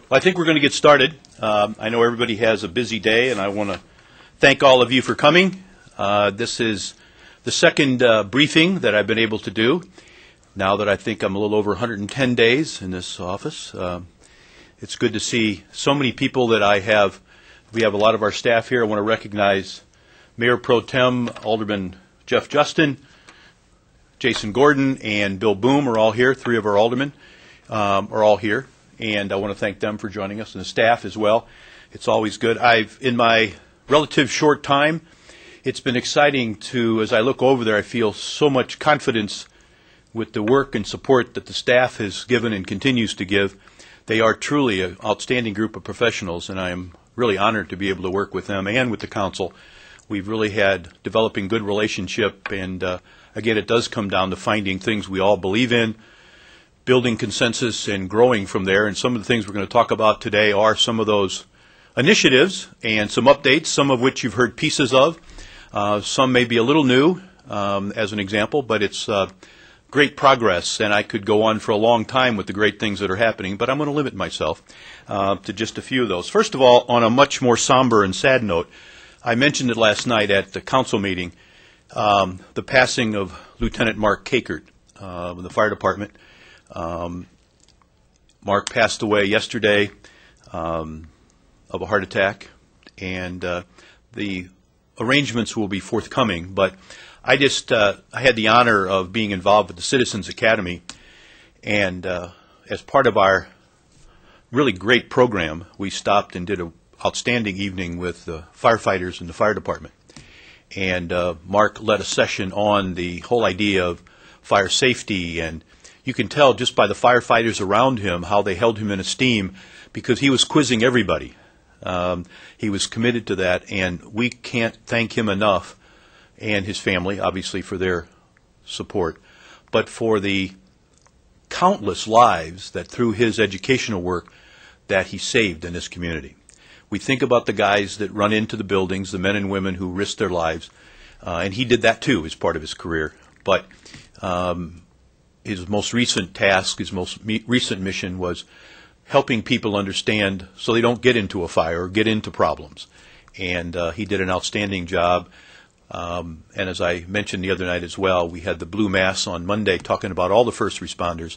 Well, I think we're going to get started. I know everybody has a busy day, and I want to thank all of you for coming. This is the second briefing that I've been able to do, now that I think I'm a little over 110 days in this office. It's good to see so many people that I have. We have a lot of our staff here. I want to recognize Mayor Pro Tem, Alderman Jeff Justin, Jason Gordon, and Bill Boom are all here. Three of our aldermen are all here. And I want to thank them for joining us, and the staff as well. It's always good. In my relative short time, it's been exciting to, as I look over there, I feel so much confidence with the work and support that the staff has given and continues to give. They are truly an outstanding group of professionals, and I am really honored to be able to work with them and with the council. We've really had developing good relationship, and again, it does come down to finding things we all believe in, building consensus and growing from there. And some of the things we're going to talk about today are some of those initiatives and some updates, some of which you've heard pieces of. Some may be a little new, as an example, but it's great progress, and I could go on for a long time with the great things that are happening, but I'm going to limit myself to just a few of those. First of all, on a much more somber and sad note, I mentioned it last night at the council meeting, the passing of Lieutenant Mark Kakert in the fire department. Mark passed away yesterday of a heart attack, and the arrangements will be forthcoming. But I had the honor of being involved with the Citizens Academy, and as part of our really great program, we stopped and did an outstanding evening with the firefighters in the fire department. And Mark led a session on the whole idea of fire safety, and you can tell just by the firefighters around him how they held him in esteem, because he was quizzing everybody. He was committed to that, and we can't thank him enough, and his family, obviously, for their support, but for the countless lives that through his educational work that he saved in this community. We think about the guys that run into the buildings, the men and women who risk their lives, and he did that too as part of his career. But his most recent task, his most recent mission was helping people understand so they don't get into a fire or get into problems. And he did an outstanding job. And as I mentioned the other night as well, we had the Blue Mass on Monday talking about all the first responders.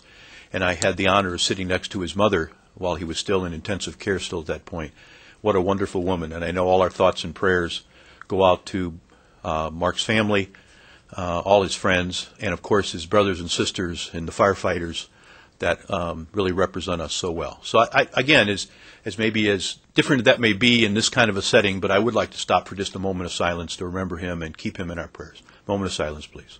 And I had the honor of sitting next to his mother while he was still in intensive care still at that point. What a wonderful woman. And I know all our thoughts and prayers go out to Mark's family, all his friends, and of course his brothers and sisters and the firefighters that really represent us so well. So again, as maybe as different as that may be in this kind of a setting, but I would like to stop for just a moment of silence to remember him and keep him in our prayers. Moment of silence, please.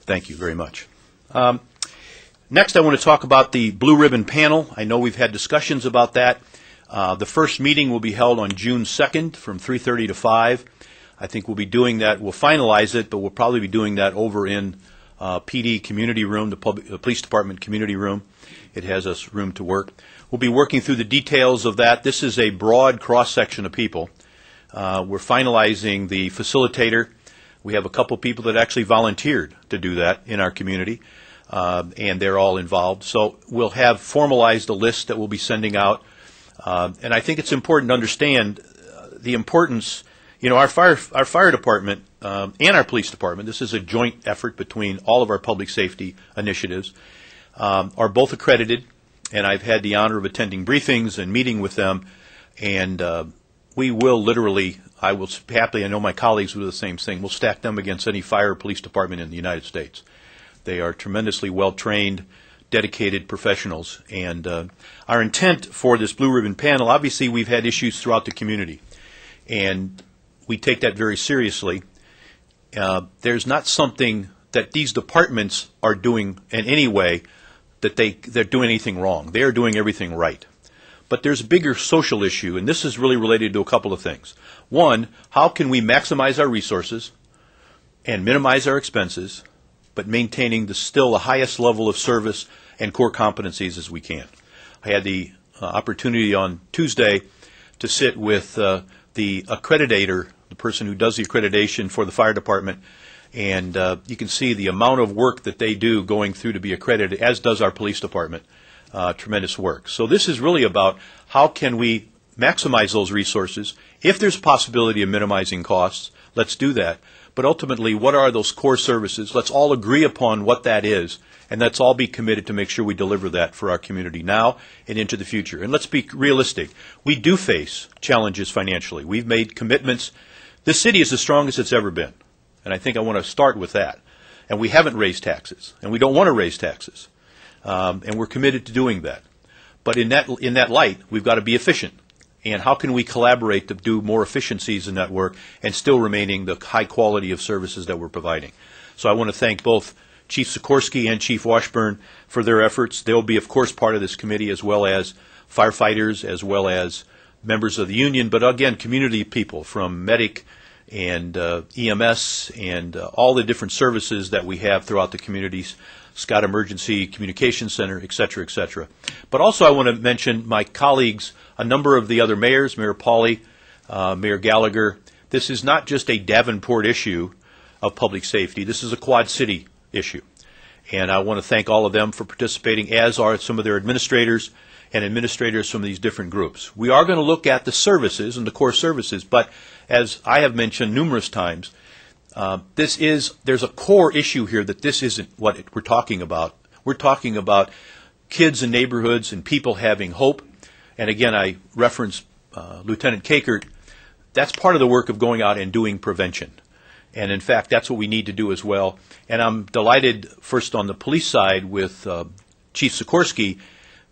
Thank you very much. Next, I want to talk about the Blue Ribbon Panel. I know we've had discussions about that. The first meeting will be held on June 2nd from 3:30 to 5. I think we'll be doing that. We'll finalize it, but we'll probably be doing that over in PD community room, the police department community room. It has us room to work. We'll be working through the details of that. This is a broad cross-section of people. We're finalizing the facilitator. We have a couple people that actually volunteered to do that in our community. And they're all involved. So we'll have formalized a list that we'll be sending out. And I think it's important to understand the importance. You know, our fire department and our police department, this is a joint effort between all of our public safety initiatives, are both accredited. And I've had the honor of attending briefings and meeting with them. And we will literally, I will happily, I know my colleagues will do the same thing, we'll stack them against any fire or police department in the United States. They are tremendously well-trained, dedicated professionals. And our intent for this Blue Ribbon Panel, obviously we've had issues throughout the community, and we take that very seriously. There's not something that these departments are doing in any way that they're doing anything wrong. They are doing everything right. But there's a bigger social issue, and this is really related to a couple of things. One, how can we maximize our resources and minimize our expenses, but maintaining still the highest level of service and core competencies as we can. I had the opportunity on Tuesday to sit with the accreditator, the person who does the accreditation for the fire department, and you can see the amount of work that they do going through to be accredited, as does our police department. Tremendous work. So this is really about how can we maximize those resources. If there's a possibility of minimizing costs, let's do that. But ultimately, what are those core services? Let's all agree upon what that is, and let's all be committed to make sure we deliver that for our community now and into the future. And let's be realistic. We do face challenges financially. We've made commitments. This city is the strongest it's ever been, and I think I want to start with that. And we haven't raised taxes, and we don't want to raise taxes. And we're committed to doing that. But in that light, we've got to be efficient. And how can we collaborate to do more efficiencies in that work and still remaining the high quality of services that we're providing? So I want to thank both Chief Sikorsky and Chief Washburn for their efforts. They'll be, of course, part of this committee, as well as firefighters, as well as members of the union, but again, community people from Medic and EMS and all the different services that we have throughout the communities, Scott Emergency Communications Center, et cetera, et cetera. But also I want to mention my colleagues, a number of the other mayors, Mayor Pauley, Mayor Gallagher. This is not just a Davenport issue of public safety. This is a Quad City issue. And I want to thank all of them for participating, as are some of their administrators and administrators from these different groups. We are going to look at the services and the core services, but as I have mentioned numerous times, there's a core issue here that this isn't what we're talking about. We're talking about kids and neighborhoods and people having hope. And again, I reference Lieutenant Kakert. That's part of the work of going out and doing prevention. And in fact, that's what we need to do as well. And I'm delighted, first on the police side with Chief Sikorsky.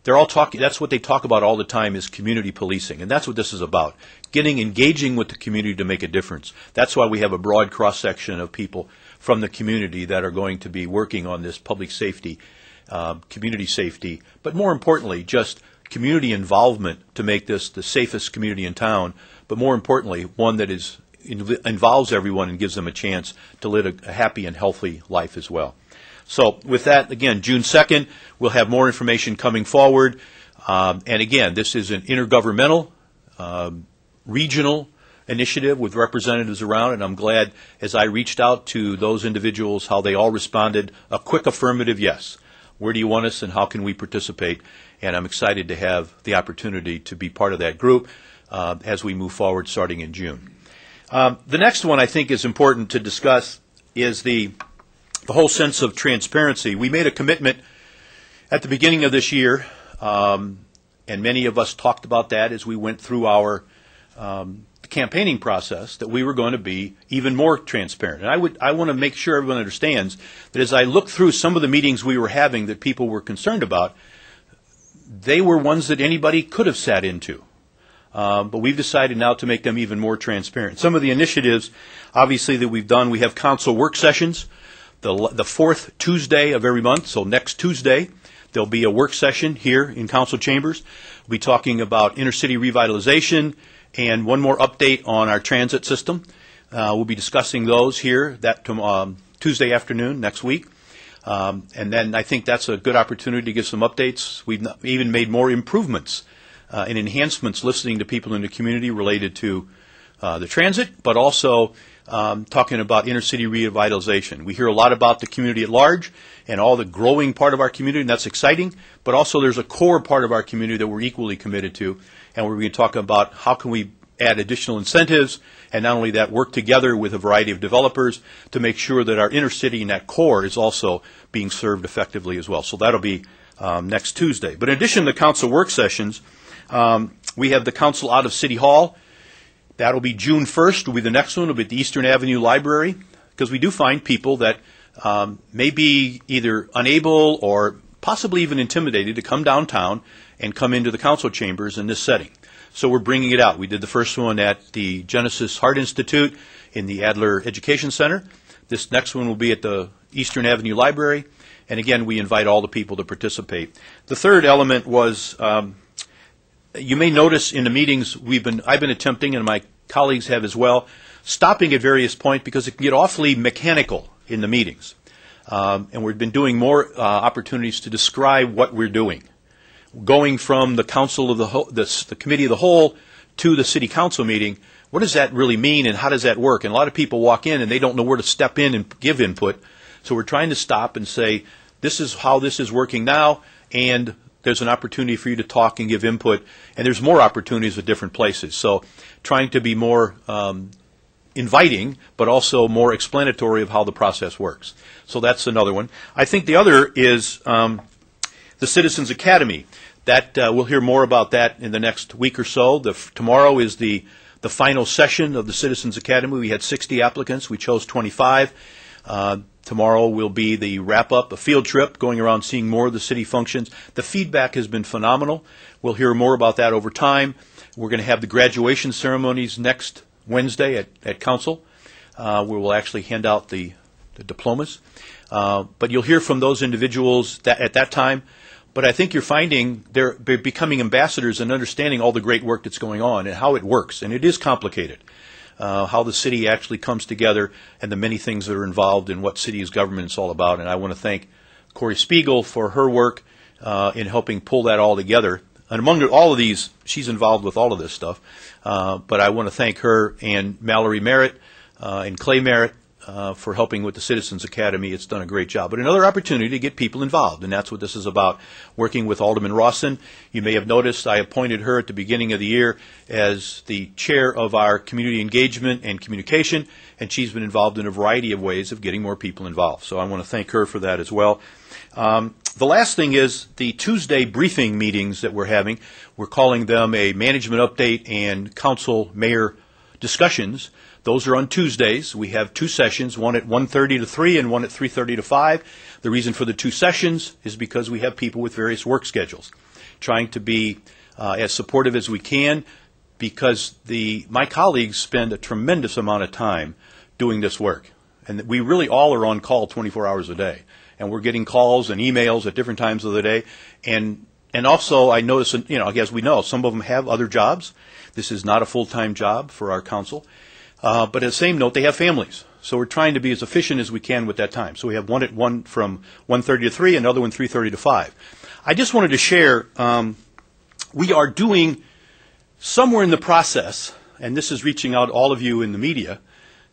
They're all talking, that's what they talk about all the time, is community policing. And that's what this is about, engaging with the community to make a difference. That's why we have a broad cross-section of people from the community that are going to be working on this public safety, community safety, but more importantly, just community involvement to make this the safest community in town, but more importantly, one that involves everyone and gives them a chance to live a happy and healthy life as well. So with that, again, June 2nd, we'll have more information coming forward. And again, this is an intergovernmental, regional initiative with representatives around, and I'm glad as I reached out to those individuals how they all responded, a quick affirmative yes. Where do you want us and how can we participate? And I'm excited to have the opportunity to be part of that group as we move forward starting in June. The next one I think is important to discuss is the whole sense of transparency. We made a commitment at the beginning of this year, and many of us talked about that as we went through our campaigning process, that we were going to be even more transparent. And I want to make sure everyone understands that as I look through some of the meetings we were having that people were concerned about, they were ones that anybody could have sat into. But we've decided now to make them even more transparent. Some of the initiatives, obviously, that we've done, we have council work sessions. The fourth Tuesday of every month, so next Tuesday, there'll be a work session here in council chambers. We'll be talking about intercity revitalization and one more update on our transit system. We'll be discussing those here that Tuesday afternoon next week. And then I think that's a good opportunity to give some updates. We've even made more improvements and enhancements listening to people in the community related to the transit, but also talking about intercity revitalization. We hear a lot about the community at large and all the growing part of our community, and that's exciting, but also there's a core part of our community that we're equally committed to, and we're going to talk about how can we add additional incentives, and not only that, work together with a variety of developers to make sure that our inner city and that core is also being served effectively as well. So that'll be next Tuesday. But in addition to council work sessions, we have the council out of City Hall. That'll be June 1st, will be the next one. It'll be at the Eastern Avenue Library, because we do find people that may be either unable or possibly even intimidated to come downtown and come into the council chambers in this setting. So we're bringing it out. We did the first one at the Genesis Heart Institute in the Adler Education Center. This next one will be at the Eastern Avenue Library. And again, we invite all the people to participate. The third element was, you may notice in the meetings I've been attempting, and my colleagues have as well, stopping at various points because it can get awfully mechanical in the meetings. And we've been doing more opportunities to describe what we're doing, going from the council of the committee of the whole to the city council meeting. What does that really mean, and how does that work? And a lot of people walk in and they don't know where to step in and give input. So we're trying to stop and say, this is how this is working now, and there's an opportunity for you to talk and give input, and there's more opportunities at different places. So trying to be more inviting, but also more explanatory of how the process works. So that's another one. I think the other is the Citizens Academy. That we'll hear more about that in the next week or so. Tomorrow is the final session of the Citizens Academy. We had 60 applicants. We chose 25. Tomorrow will be the wrap-up, a field trip, going around seeing more of the city functions. The feedback has been phenomenal. We'll hear more about that over time. We're going to have the graduation ceremonies next Wednesday at Council, where we'll actually hand out the diplomas. But you'll hear from those individuals at that time. But I think you're finding they're becoming ambassadors and understanding all the great work that's going on and how it works. And it is complicated, how the city actually comes together and the many things that are involved in what city government is all about. And I want to thank Corey Spiegel for her work in helping pull that all together. And among all of these, she's involved with all of this stuff. But I want to thank her and Mallory Merritt and Clay Merritt for helping with the Citizens Academy. It's done a great job. But another opportunity to get people involved, and that's what this is about, working with Alderman Rawson. You may have noticed I appointed her at the beginning of the year as the chair of our community engagement and communication, and she's been involved in a variety of ways of getting more people involved. So I want to thank her for that as well. The last thing is the Tuesday briefing meetings that we're having. We're calling them a management update and council mayor discussions. Those are on Tuesdays. We have two sessions, one at 1:30 to 3 and one at 3:30 to 5. The reason for the two sessions is because we have people with various work schedules, trying to be as supportive as we can, because my colleagues spend a tremendous amount of time doing this work. And we really all are on call 24 hours a day. And we're getting calls and emails at different times of the day. And also I notice, as we know, some of them have other jobs. This is not a full-time job for our council. But at the same note, they have families. So we're trying to be as efficient as we can with that time. So we have one from 1:30 to 3, another one 3:30 to 5. I just wanted to share, we are doing somewhere in the process, and this is reaching out to all of you in the media,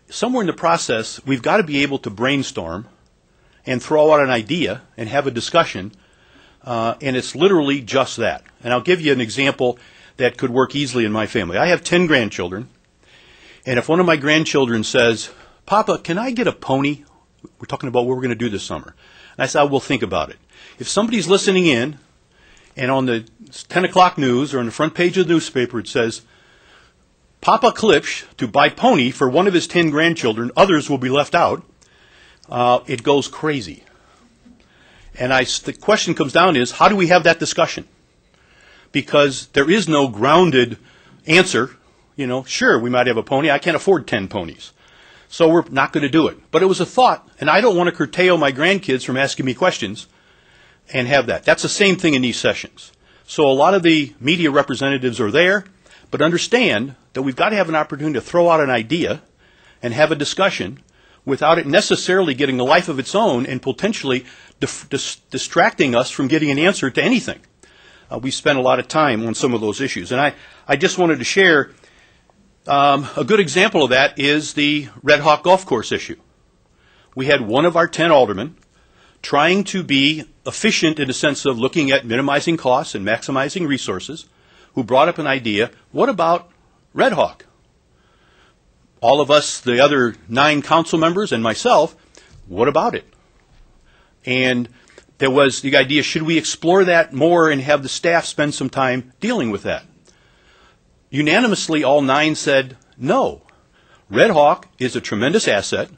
somewhere in the process, we've got to be able to brainstorm and throw out an idea and have a discussion, and it's literally just that. And I'll give you an example that could work easily in my family. I have 10 grandchildren. And if one of my grandchildren says, "Papa, can I get a pony?" We're talking about what we're going to do this summer. And I said, "We'll think about it." If somebody's listening in, and on the 10 o'clock news or on the front page of the newspaper it says, "Papa Klipsch to buy pony for one of his 10 grandchildren, others will be left out," it goes crazy. And the question comes down is, how do we have that discussion? Because there is no grounded answer. Sure, we might have a pony. I can't afford 10 ponies. So we're not going to do it. But it was a thought, and I don't want to curtail my grandkids from asking me questions and have that. That's the same thing in these sessions. So a lot of the media representatives are there, but understand that we've got to have an opportunity to throw out an idea and have a discussion without it necessarily getting a life of its own and potentially distracting us from getting an answer to anything. We spent a lot of time on some of those issues. And I just wanted to share a good example of that is the Red Hawk Golf Course issue. We had one of our 10 aldermen trying to be efficient in the sense of looking at minimizing costs and maximizing resources, who brought up an idea, what about Red Hawk? All of us, the other 9 council members and myself, what about it? And there was the idea, should we explore that more and have the staff spend some time dealing with that? Unanimously, all 9 said no. Red Hawk is a tremendous asset.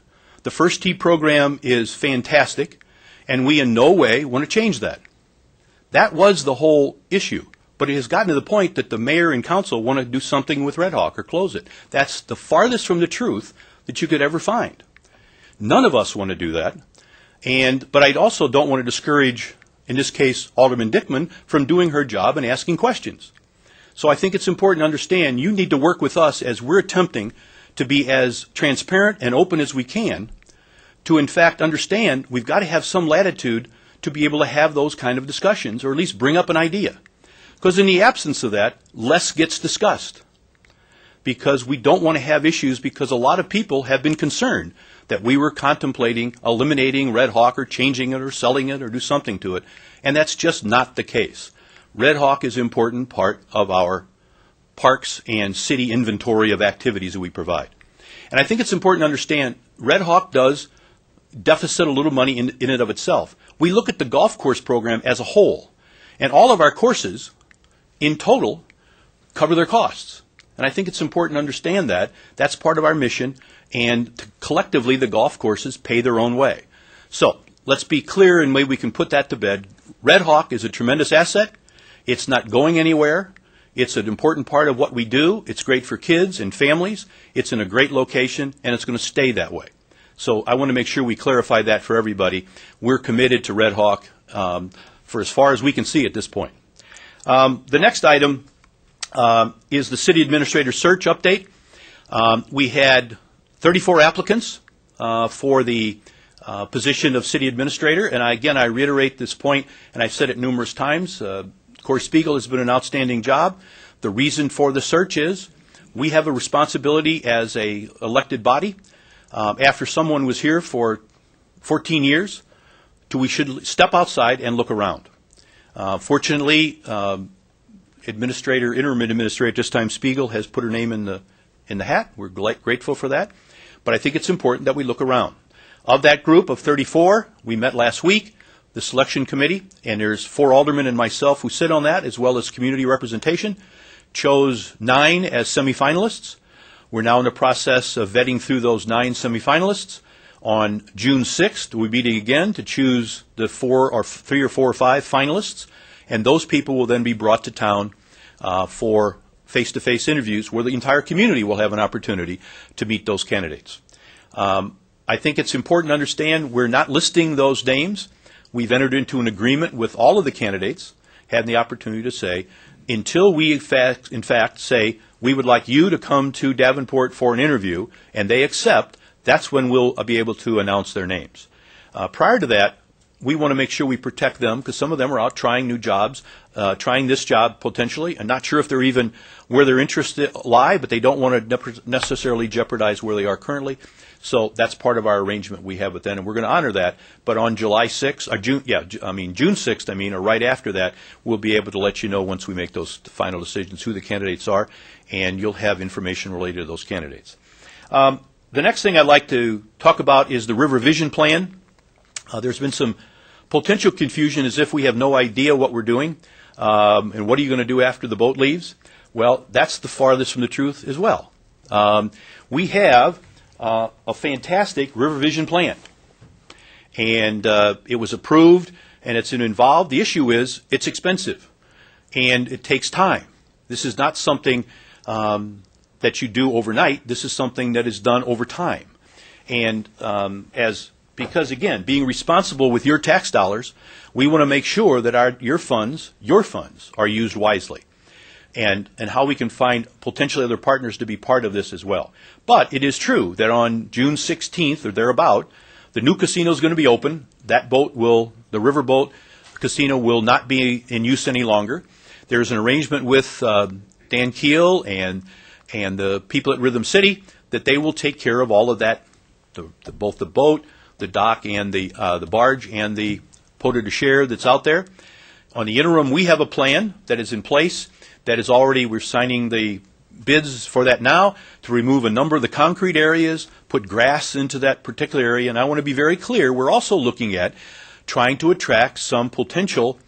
The First Tee program is fantastic, and we in no way want to change that. That was the whole issue. But it has gotten to the point that the mayor and council want to do something with Red Hawk or close it. That's the farthest from the truth that you could ever find. None of us want to do that. But I also don't want to discourage, in this case, Alderman Dickman from doing her job and asking questions. So I think it's important to understand you need to work with us as we're attempting to be as transparent and open as we can to in fact understand we've got to have some latitude to be able to have those kind of discussions, or at least bring up an idea. Because in the absence of that, less gets discussed. Because we don't want to have issues, because a lot of people have been concerned that we were contemplating eliminating Red Hawk or changing it or selling it or do something to it. And that's just not the case. Red Hawk is an important part of our parks and city inventory of activities that we provide. And I think it's important to understand Red Hawk does deficit a little money in and of itself. We look at the golf course program as a whole, and all of our courses in total cover their costs. And I think it's important to understand that. That's part of our mission, and collectively the golf courses pay their own way. So let's be clear, and maybe we can put that to bed. Red Hawk is a tremendous asset. It's not going anywhere. It's an important part of what we do. It's great for kids and families. It's in a great location, and it's going to stay that way. So I want to make sure we clarify that for everybody. We're committed to Red Hawk for as far as we can see at this point. The next item is the city administrator search update. We had 34 applicants for the position of city administrator, and I reiterate this point, and I've said it numerous times. Corey Spiegel has been an outstanding job. The reason for the search is we have a responsibility as a elected body. After someone was here for 14 years, we should step outside and look around. Fortunately, interim administrator at this time, Spiegel, has put her name in the hat. We're grateful for that. But I think it's important that we look around. Of that group of 34, we met last week, the selection committee, and there's 4 aldermen and myself who sit on that, as well as community representation, chose 9 as semifinalists. We're now in the process of vetting through those 9 semifinalists. On June 6th, we'll be meeting again to choose the 3 or 4 or 5 finalists, and those people will then be brought to town for face-to-face interviews where the entire community will have an opportunity to meet those candidates. I think it's important to understand we're not listing those names. We've entered into an agreement with all of the candidates, had the opportunity to say, until we in fact say we would like you to come to Davenport for an interview, and they accept, that's when we'll be able to announce their names. Prior to that, we want to make sure we protect them, because some of them are out trying new jobs, trying this job potentially, and not sure if they're even where their interests lie, but they don't want to necessarily jeopardize where they are currently. So that's part of our arrangement we have with them, and we're going to honor that. But on June 6th, or right after that, we'll be able to let you know once we make those final decisions who the candidates are, and you'll have information related to those candidates. The next thing I'd like to talk about is the River Vision Plan. There's been some potential confusion as if we have no idea what we're doing, and what are you going to do after the boat leaves? Well, that's the farthest from the truth as well. We have a fantastic River Vision Plan, and it was approved, and it's involved. The issue is it's expensive, and it takes time. This is not something that you do overnight. This is something that is done over time, and because, again, being responsible with your tax dollars, we want to make sure that your funds are used wisely, and how we can find potentially other partners to be part of this as well. But it is true that on June 16th or thereabout, the new casino is going to be open. The riverboat casino will not be in use any longer. There's an arrangement with Dan Keel and the people at Rhythm City that they will take care of all of that, both the boat, the dock, and the barge, and the poteau de chair that's out there. On the interim, we have a plan that is in place that is already, we're signing the bids for that now, to remove a number of the concrete areas, put grass into that particular area, and I want to be very clear, we're also looking at trying to attract some potential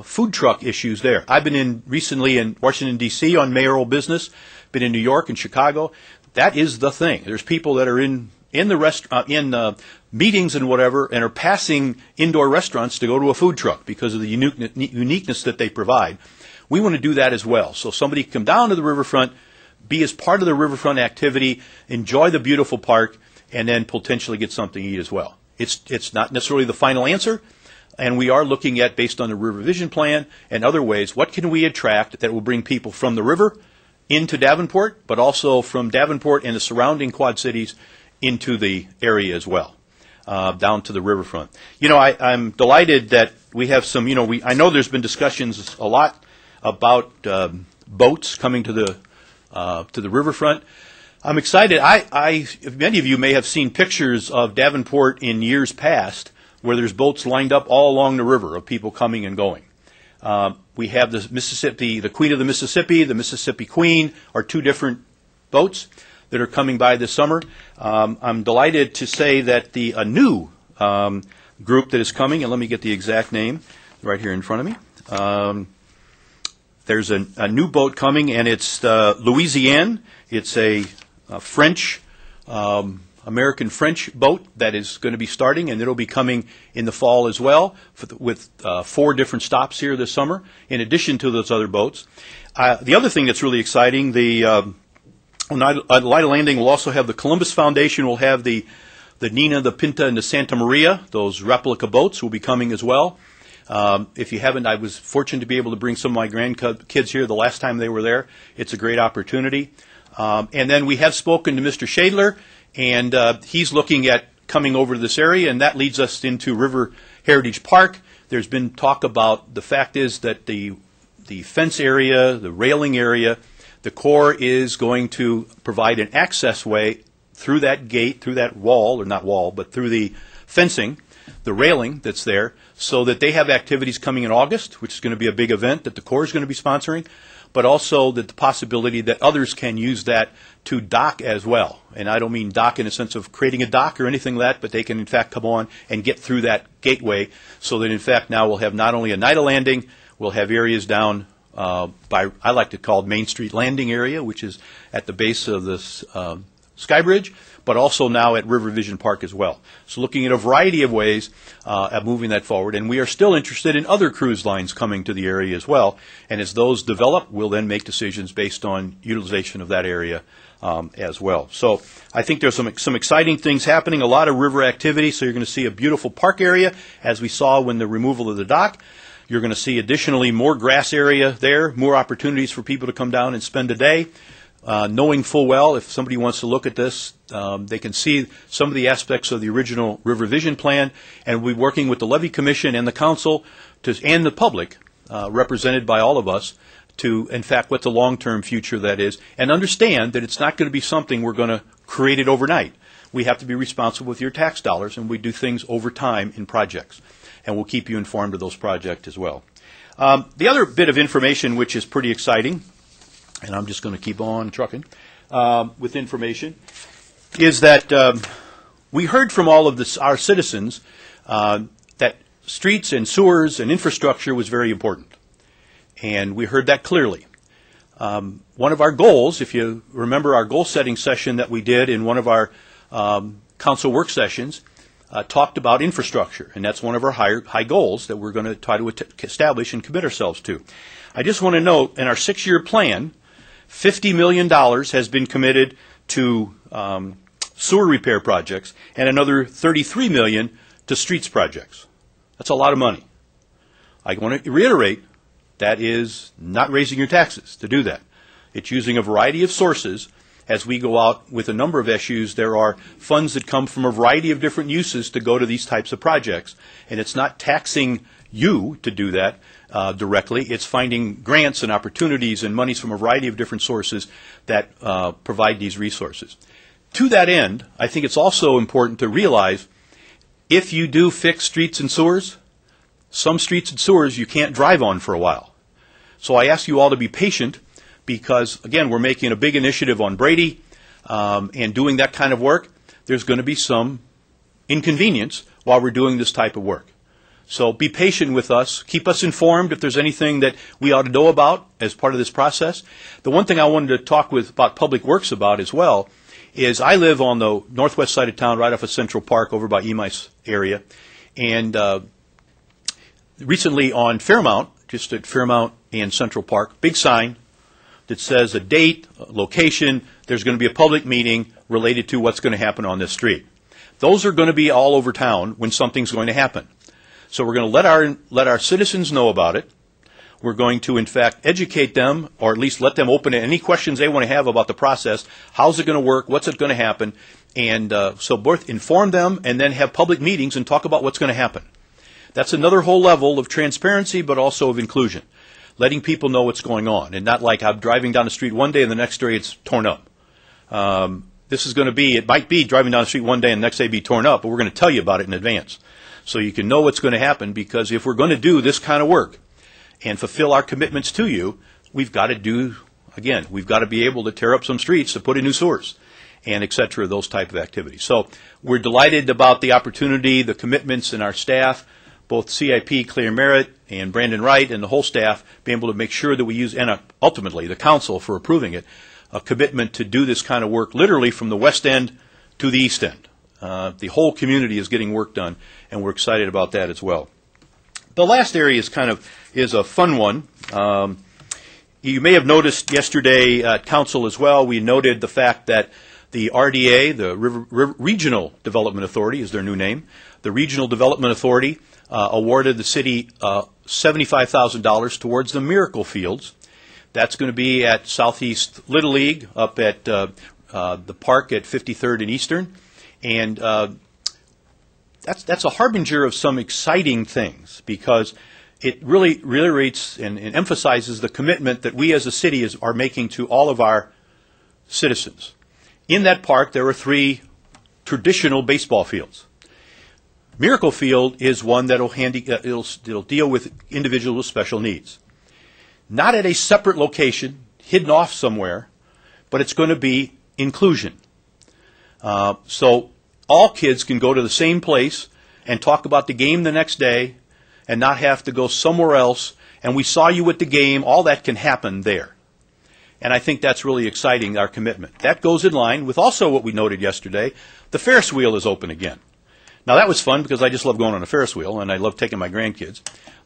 food truck issues there. I've been recently in Washington, D.C. on mayoral business, been in New York and Chicago. That is the thing. There's people that are in the meetings and whatever, and are passing indoor restaurants to go to a food truck because of the uniqueness that they provide. We want to do that as well. So somebody can come down to the riverfront, be as part of the riverfront activity, enjoy the beautiful park, and then potentially get something to eat as well. It's not necessarily the final answer, and we are looking at, based on the River Vision Plan and other ways, what can we attract that will bring people from the river into Davenport, but also from Davenport and the surrounding Quad Cities into the area as well. down to the riverfront. You know, I'm delighted that we have some, you know, I know there's been discussions a lot about boats coming to the riverfront. I'm excited. Many of you may have seen pictures of Davenport in years past where there's boats lined up all along the river of people coming and going. We have the Mississippi, the Queen of the Mississippi Queen are two different boats that are coming by this summer. I'm delighted to say that a new group that is coming, and let me get the exact name right here in front of me. There's a new boat coming, and it's Louisiane. It's a French, American-French boat that is going to be starting, and it'll be coming in the fall as well with 4 different stops here this summer, in addition to those other boats. The other thing that's really exciting, the Light of Landing will also have the Columbus Foundation, will have the Nina, the Pinta, and the Santa Maria. Those replica boats will be coming as well. If you haven't, I was fortunate to be able to bring some of my grandkids here the last time they were there. It's a great opportunity. And then we have spoken to Mr. Shadler, and he's looking at coming over to this area, and that leads us into River Heritage Park. There's been talk about the fact is that the fence area, the railing area, the Corps is going to provide an access way through that gate, through that wall, or not wall, but through the fencing, the railing that's there, so that they have activities coming in August, which is going to be a big event that the Corps is going to be sponsoring, but also that the possibility that others can use that to dock as well. And I don't mean dock in a sense of creating a dock or anything like that, but they can in fact come on and get through that gateway, so that in fact now we'll have not only a night of landing, we'll have areas down by, I like to call it Main Street Landing area, which is at the base of this Sky Bridge, but also now at River Vision Park as well. So looking at a variety of ways at moving that forward, and we are still interested in other cruise lines coming to the area as well, and as those develop, we'll then make decisions based on utilization of that area as well. So I think there's some exciting things happening, a lot of river activity, so you're going to see a beautiful park area, as we saw when the removal of the dock. You're going to see additionally more grass area there, more opportunities for people to come down and spend a day. Knowing full well, if somebody wants to look at this, they can see some of the aspects of the original River Vision Plan, and we'll be working with the Levee Commission and the Council and the public, represented by all of us, to, in fact, what the long-term future that is, and understand that it's not going to be something we're going to create it overnight. We have to be responsible with your tax dollars, and we do things over time in projects, and we'll keep you informed of those projects as well. The other bit of information which is pretty exciting, and I'm just going to keep on trucking with information, is that we heard from all of our citizens that streets and sewers and infrastructure was very important. And we heard that clearly. One of our goals, if you remember our goal-setting session that we did in one of our council work sessions, talked about infrastructure, and that's one of our high goals that we're going to try to establish and commit ourselves to. I just want to note, in our 6-year plan, $50 million has been committed to sewer repair projects and another $33 million to streets projects. That's a lot of money. I want to reiterate, that is not raising your taxes to do that. It's using a variety of sources. As we go out with a number of issues, there are funds that come from a variety of different uses to go to these types of projects. And it's not taxing you to do that directly. It's finding grants and opportunities and monies from a variety of different sources that provide these resources. To that end, I think it's also important to realize if you do fix streets and sewers, some streets and sewers you can't drive on for a while. So I ask you all to be patient, because, again, we're making a big initiative on Brady and doing that kind of work. There's going to be some inconvenience while we're doing this type of work. So be patient with us. Keep us informed if there's anything that we ought to know about as part of this process. The one thing I wanted to talk about Public Works about as well is I live on the northwest side of town, right off of Central Park, over by Emy's area. And recently on Fairmount, just at Fairmount and Central Park, big sign that says a date, a location, there's going to be a public meeting related to what's going to happen on this street. Those are going to be all over town when something's going to happen. So we're going to let our citizens know about it. We're going to, in fact, educate them, or at least let them open any questions they want to have about the process. How's it going to work? What's it going to happen? And so both inform them and then have public meetings and talk about what's going to happen. That's another whole level of transparency, but also of inclusion. Letting people know what's going on, and not like I'm driving down the street one day and the next day it's torn up. This is going to be, it might be driving down the street one day and the next day be torn up, but we're going to tell you about it in advance. So you can know what's going to happen, because if we're going to do this kind of work and fulfill our commitments to you, we've got to do, again, we've got to be able to tear up some streets to put in new sewers and et cetera, those type of activities. So we're delighted about the opportunity, the commitments in our staff, both CIP, Claire Merritt, and Brandon Wright, and the whole staff being able to make sure that we use, and ultimately the council for approving it, a commitment to do this kind of work literally from the west end to the east end. The whole community is getting work done, and we're excited about that as well. The last area is a fun one. You may have noticed yesterday at council as well, we noted the fact that the RDA, the Regional Development Authority is their new name, the Regional Development Authority awarded the city $75,000 towards the Miracle Fields. That's going to be at Southeast Little League up at the park at 53rd and Eastern. And that's a harbinger of some exciting things, because it really reiterates and emphasizes the commitment that we as a city are making to all of our citizens. In that park, there are 3 traditional baseball fields. Miracle Field is one that'll deal with individuals with special needs. Not at a separate location, hidden off somewhere, but it's going to be inclusion. So all kids can go to the same place and talk about the game the next day and not have to go somewhere else. And we saw you at the game. All that can happen there. And I think that's really exciting, our commitment. That goes in line with also what we noted yesterday. The Ferris wheel is open again. Now, that was fun because I just love going on a Ferris wheel, and I love taking my grandkids.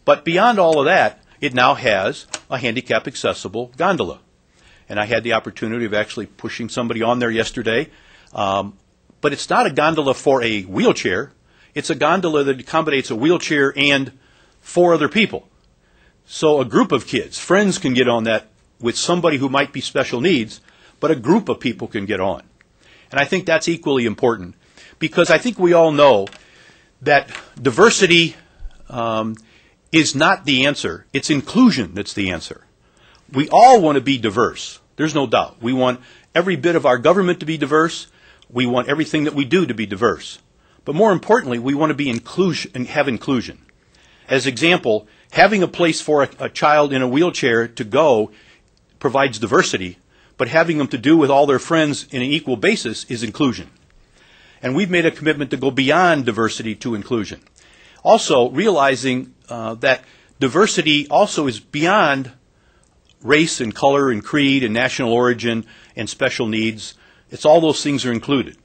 But beyond all of that, it now has a handicap-accessible gondola. And I had the opportunity of actually pushing somebody on there yesterday. But it's not a gondola for a wheelchair. It's a gondola that accommodates a wheelchair and 4 other people. So a group of kids, friends, can get on that with somebody who might be special needs, but a group of people can get on. And I think that's equally important, because I think we all know that diversity is not the answer. It's inclusion that's the answer. We all want to be diverse. There's no doubt. We want every bit of our government to be diverse. We want everything that we do to be diverse. But more importantly, we want to be inclusion and have inclusion. As example, having a place for a child in a wheelchair to go provides diversity, but having them to do with all their friends in an equal basis is inclusion. And we've made a commitment to go beyond diversity to inclusion. Also, realizing that diversity also is beyond race and color and creed and national origin and special needs. It's all those things are included.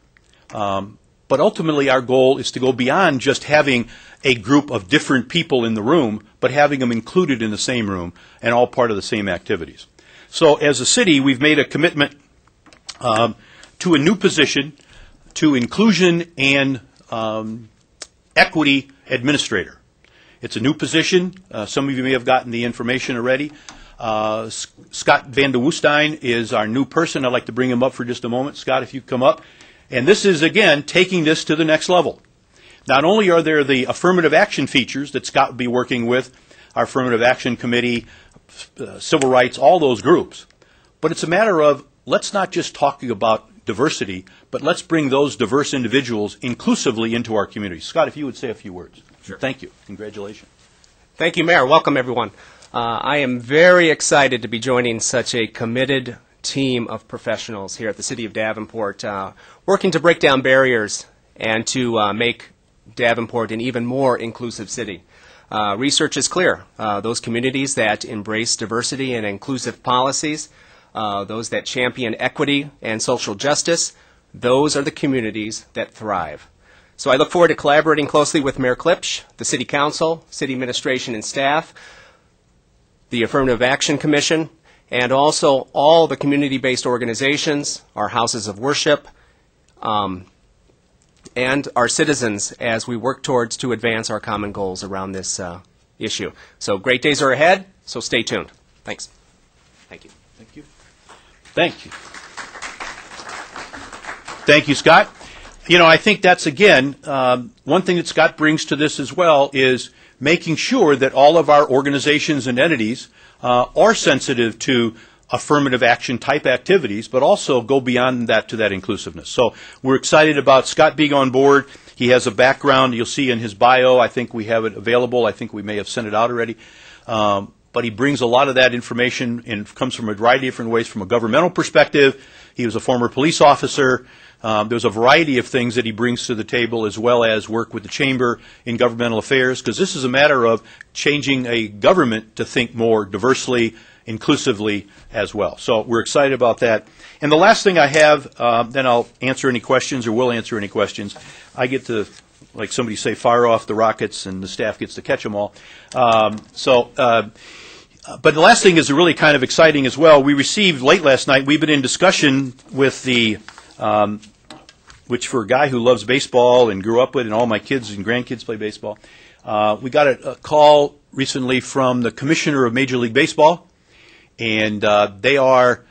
But ultimately our goal is to go beyond just having a group of different people in the room, but having them included in the same room and all part of the same activities. So as a city, we've made a commitment to a new position, to inclusion and equity administrator. It's a new position. Some of you may have gotten the information already. Scott Van de Woestijn is our new person. I'd like to bring him up for just a moment. Scott, if you come up. And this is, again, taking this to the next level. Not only are there the affirmative action features that Scott will be working with, our Affirmative Action Committee, Civil Rights, all those groups, but it's a matter of let's not just talking about diversity, but let's bring those diverse individuals inclusively into our community. Scott, if you would say a few words. Sure. Thank you. Congratulations. Thank you, Mayor. Welcome, everyone. I am very excited to be joining such a committed team of professionals here at the City of Davenport, working to break down barriers and to make Davenport an even more inclusive city. Research is clear. Those communities that embrace diversity and inclusive policies, those that champion equity and social justice, those are the communities that thrive. So I look forward to collaborating closely with Mayor Klipsch, the City Council, City Administration and staff, the Affirmative Action Commission, and also all the community-based organizations, our houses of worship, and our citizens as we work towards to advance our common goals around this issue. So great days are ahead, so stay tuned. Thanks. Thank you. Thank you. Thank you, Scott. I think that's, again, one thing that Scott brings to this as well is making sure that all of our organizations and entities are sensitive to affirmative action type activities, but also go beyond that to that inclusiveness. So we're excited about Scott being on board. He has a background. You'll see in his bio. I think we have it available. I think we may have sent it out already. But he brings a lot of that information and comes from a variety of different ways from a governmental perspective. He was a former police officer. There's a variety of things that he brings to the table, as well as work with the chamber in governmental affairs, because this is a matter of changing a government to think more diversely, inclusively as well. So we're excited about that. And the last thing I have, then I'll answer any questions or will answer any questions. I get to, like somebody say, fire off the rockets, and the staff gets to catch them all. But the last thing is really kind of exciting as well. We received late last night, we've been in discussion with the, which for a guy who loves baseball and grew up with, and all my kids and grandkids play baseball, we got a call recently from the commissioner of Major League Baseball, and they are,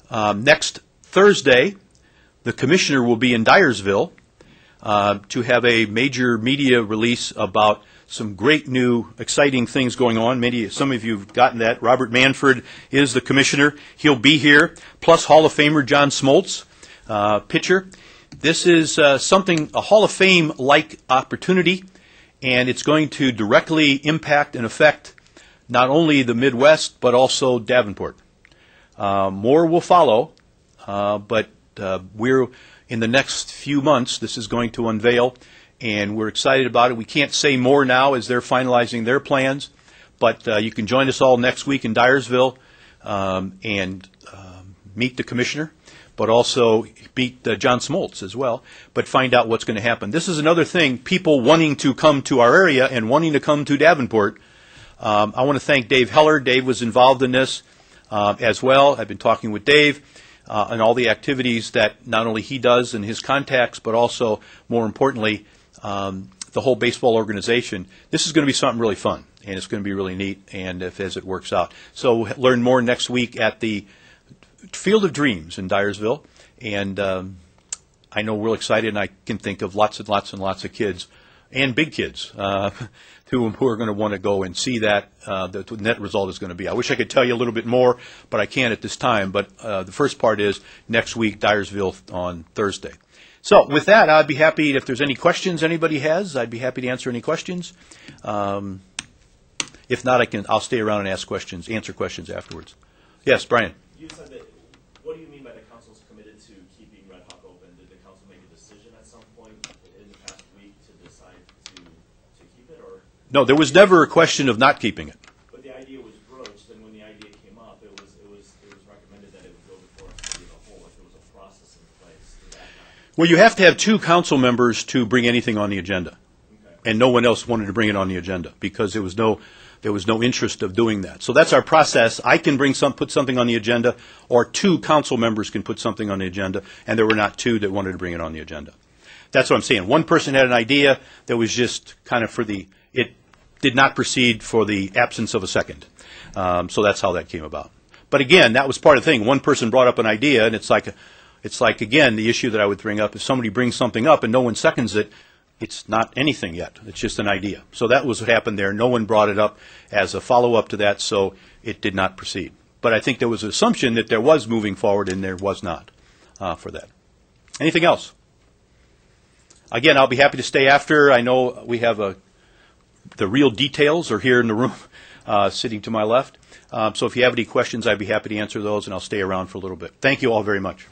next Thursday, the commissioner will be in Dyersville to have a major media release about some great new, exciting things going on. Some of you have gotten that. Robert Manfred is the commissioner. He'll be here, plus Hall of Famer John Smoltz, pitcher. This is a Hall of Fame-like opportunity, and it's going to directly impact and affect not only the Midwest, but also Davenport. More will follow, but we're, in the next few months, this is going to unveil, and we're excited about it. We can't say more now as they're finalizing their plans, but you can join us all next week in Dyersville and meet the commissioner, but also meet John Smoltz as well, but find out what's going to happen. This is another thing, people wanting to come to our area and wanting to come to Davenport. I want to thank Dave Heller. Dave was involved in this as well. I've been talking with Dave and all the activities that not only he does and his contacts, but also, more importantly, the whole baseball organization. This is going to be something really fun, and it's going to be really neat, and as it works out. So we'll learn more next week at the Field of Dreams in Dyersville, and I know we're real excited, and I can think of lots and lots and lots of kids, and big kids, who are going to want to go and see that the net result is going to be. I wish I could tell you a little bit more, but I can't at this time. But the first part is next week, Dyersville on Thursday. So with that, I'd be happy, if there's any questions anybody has, I'd be happy to answer any questions. If not, I'll stay around and answer questions afterwards. Yes, Brian. You said that, what do you mean by the council's committed to keeping Red Hawk open? Did the council make a decision at some point in the past week to decide to keep it, or? No, there was never a question of not keeping it. But the idea was broached, and when the idea came up, it was recommended that it would go before a committee of the whole if there was a process in place. Did that not? Well, you have to have two council members to bring anything on the agenda. Okay. And no one else wanted to bring it on the agenda because there was no interest of doing that. So that's our process. I can put something on the agenda, or two council members can put something on the agenda, and there were not two that wanted to bring it on the agenda. That's what I'm saying. One person had an idea that was just kind of it did not proceed for the absence of a second. So that's how that came about. But again, that was part of the thing. One person brought up an idea, and it's like again, the issue that I would bring up, if somebody brings something up and no one seconds it, it's not anything yet. It's just an idea. So that was what happened there. No one brought it up as a follow-up to that, so it did not proceed. But I think there was an assumption that there was moving forward, and there was not for that. Anything else? Again, I'll be happy to stay after. I know we have the real details are here in the room, sitting to my left. So if you have any questions, I'd be happy to answer those, and I'll stay around for a little bit. Thank you all very much.